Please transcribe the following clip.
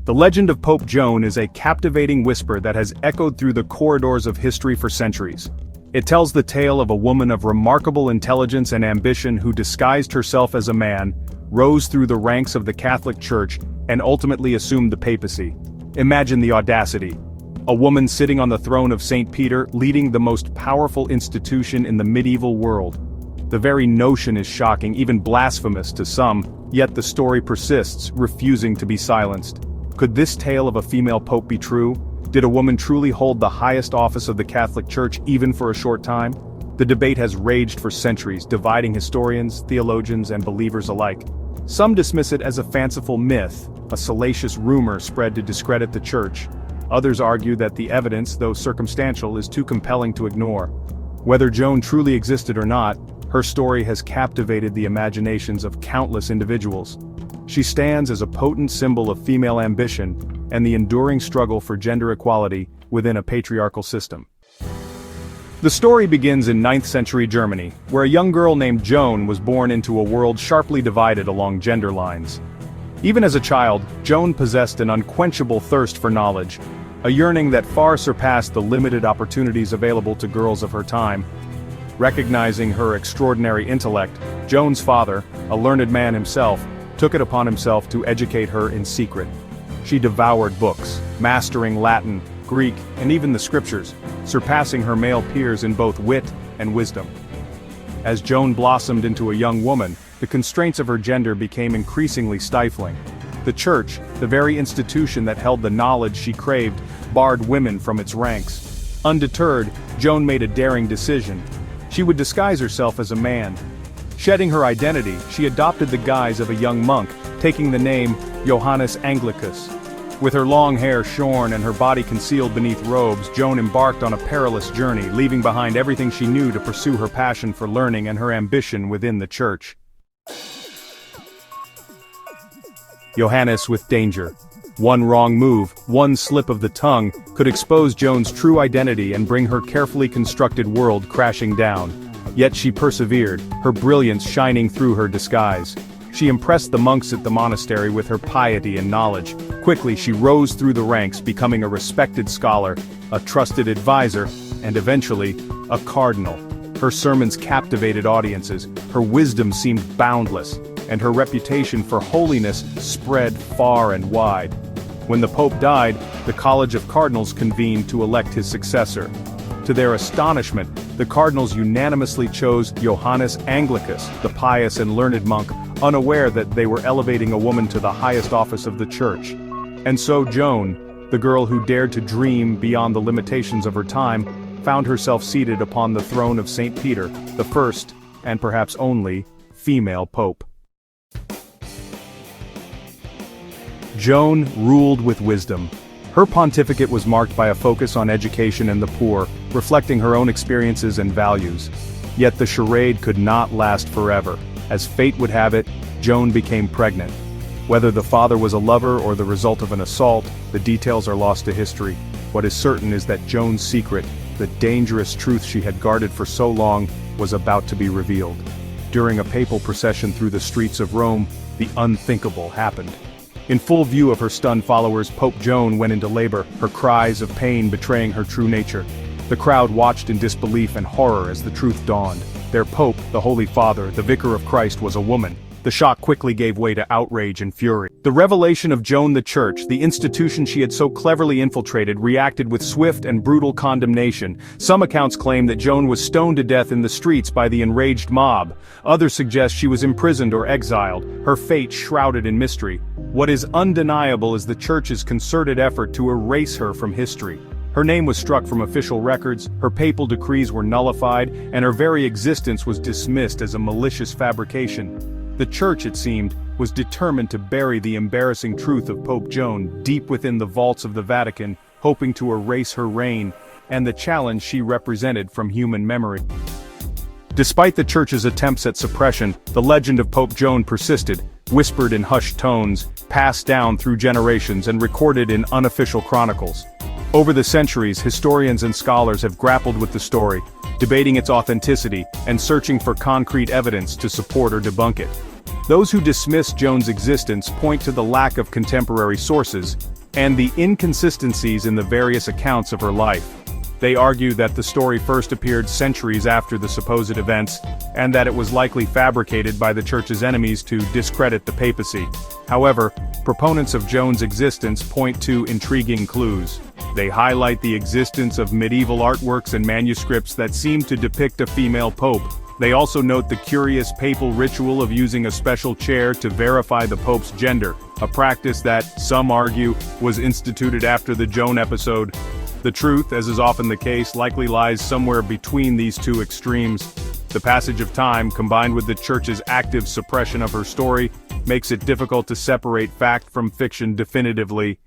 The legend of Pope Joan is a captivating whisper that has echoed through the corridors of history for centuries. It tells the tale of a woman of remarkable intelligence and ambition who disguised herself as a man, rose through the ranks of the Catholic Church, and ultimately assumed the papacy. Imagine the audacity. A woman sitting on the throne of St. Peter, leading the most powerful institution in the medieval world. The very notion is shocking, even blasphemous to some, yet the story persists, refusing to be silenced. Could this tale of a female pope be true? Did a woman truly hold the highest office of the Catholic Church even for a short time? The debate has raged for centuries, dividing historians, theologians, and believers alike. Some dismiss it as a fanciful myth, a salacious rumor spread to discredit the Church. Others argue that the evidence, though circumstantial, is too compelling to ignore. Whether Joan truly existed or not, her story has captivated the imaginations of countless individuals. She stands as a potent symbol of female ambition and the enduring struggle for gender equality within a patriarchal system. The story begins in 9th century Germany, where a young girl named Joan was born into a world sharply divided along gender lines. Even as a child, Joan possessed an unquenchable thirst for knowledge, a yearning that far surpassed the limited opportunities available to girls of her time. Recognizing her extraordinary intellect, Joan's father, a learned man himself, took it upon himself to educate her in secret. She devoured books, mastering Latin, Greek, and even the scriptures, surpassing her male peers in both wit and wisdom. As Joan blossomed into a young woman, the constraints of her gender became increasingly stifling. The Church, the very institution that held the knowledge she craved, barred women from its ranks. Undeterred, Joan made a daring decision. She would disguise herself as a man. Shedding her identity, she adopted the guise of a young monk, taking the name Johannes Anglicus. With her long hair shorn and her body concealed beneath robes, Joan embarked on a perilous journey, leaving behind everything she knew to pursue her passion for learning and her ambition within the Church. Johannes with danger. One wrong move, one slip of the tongue, could expose Joan's true identity and bring her carefully constructed world crashing down. Yet she persevered, her brilliance shining through her disguise. She impressed the monks at the monastery with her piety and knowledge. Quickly she rose through the ranks, becoming a respected scholar, a trusted advisor, and eventually, a cardinal. Her sermons captivated audiences, her wisdom seemed boundless, and her reputation for holiness spread far and wide. When the Pope died, the College of Cardinals convened to elect his successor. To their astonishment, the cardinals unanimously chose Johannes Anglicus, the pious and learned monk, unaware that they were elevating a woman to the highest office of the Church. And so Joan, the girl who dared to dream beyond the limitations of her time, found herself seated upon the throne of St. Peter, the first, and perhaps only, female pope. Joan ruled with wisdom. Her pontificate was marked by a focus on education and the poor, reflecting her own experiences and values. Yet the charade could not last forever. As fate would have it, Joan became pregnant. Whether the father was a lover or the result of an assault, the details are lost to history. What is certain is that Joan's secret, the dangerous truth she had guarded for so long, was about to be revealed. During a papal procession through the streets of Rome, the unthinkable happened. In full view of her stunned followers, Pope Joan went into labor, her cries of pain betraying her true nature. The crowd watched in disbelief and horror as the truth dawned. Their Pope, the Holy Father, the Vicar of Christ, was a woman. The shock quickly gave way to outrage and fury. The revelation of Joan the Church, the institution she had so cleverly infiltrated, reacted with swift and brutal condemnation. Some accounts claim that Joan was stoned to death in the streets by the enraged mob. Others suggest she was imprisoned or exiled, her fate shrouded in mystery. What is undeniable is the Church's concerted effort to erase her from history. Her name was struck from official records, her papal decrees were nullified, and her very existence was dismissed as a malicious fabrication. The Church, it seemed, was determined to bury the embarrassing truth of Pope Joan deep within the vaults of the Vatican, hoping to erase her reign and the challenge she represented from human memory. Despite the Church's attempts at suppression, the legend of Pope Joan persisted, whispered in hushed tones, passed down through generations and recorded in unofficial chronicles. Over the centuries, historians and scholars have grappled with the story, debating its authenticity and searching for concrete evidence to support or debunk it. Those who dismiss Joan's existence point to the lack of contemporary sources, and the inconsistencies in the various accounts of her life. They argue that the story first appeared centuries after the supposed events, and that it was likely fabricated by the Church's enemies to discredit the papacy. However, proponents of Joan's existence point to intriguing clues. They highlight the existence of medieval artworks and manuscripts that seem to depict a female pope. They also note the curious papal ritual of using a special chair to verify the pope's gender, a practice that, some argue, was instituted after the Joan episode. The truth, as is often the case, likely lies somewhere between these two extremes. The passage of time, combined with the Church's active suppression of her story, makes it difficult to separate fact from fiction definitively.